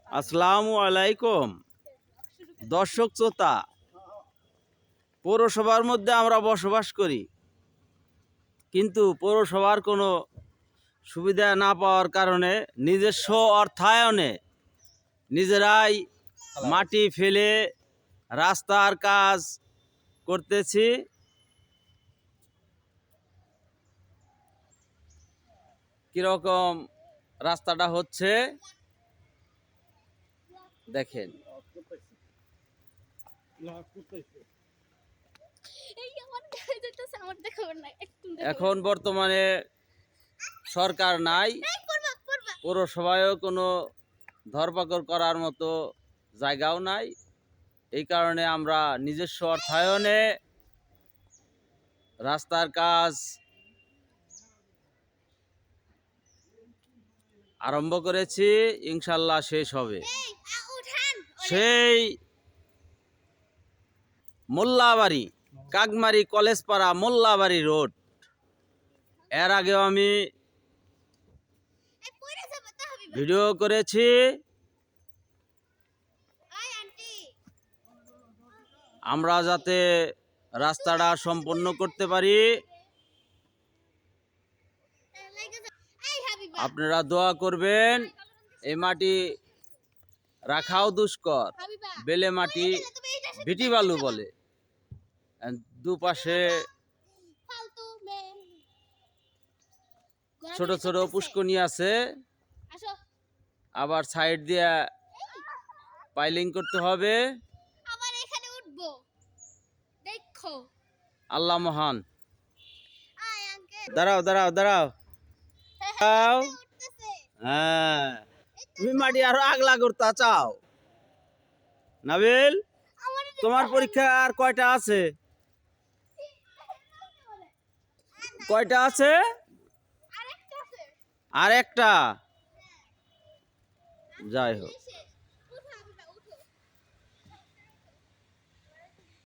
আসসালামু আলাইকুম দর্শক শ্রোতা। পৌরসভার মধ্যে আমরা বসবাস করি, কিন্তু পৌরসভার কোনো সুবিধা না পাওয়ার কারণে নিজস্ব অর্থায়নে নিজেরাই মাটি ফেলে রাস্তার কাজ করতেছি। কিরকম রাস্তাটা হচ্ছে দেখেন। এখন বর্তমানে সরকার নাই, পৌরসভায়ও কোনো ধরপাকড় করার মতো জায়গাও নাই। এই কারণে আমরা নিজস্ব অর্থায়নে রাস্তার কাজ আরম্ভ করেছি, ইনশাল্লাহ শেষ হবে। সেই মোল্লাবাড়ি কাকমারি কলেজপাড়া মোল্লাবাড়ি রোড, এর আগেও আমি ভিডিও করেছি। আমরা যাতে রাস্তাটা সম্পন্ন করতে পারি, আপনারা দোয়া করবেন। এই মাটি রাখাও দুষ্কর, বেলে মাটি ভিটি বালু বলে। দুপাশে ছোট ছোট পুষ্করণী আছে, আবার সাইড দিয়ে পাইলিং করতে হবে। আল্লাহ মহান। দাঁড়াও দাঁড়াও দাঁড়াও, হ্যাঁ, তুমি মাটি আরো আগলা করতে চাও? নাবিল, তোমার পরীক্ষা আর কয়টা আছে? কয়টা আছে? আর একটা। যাই হোক।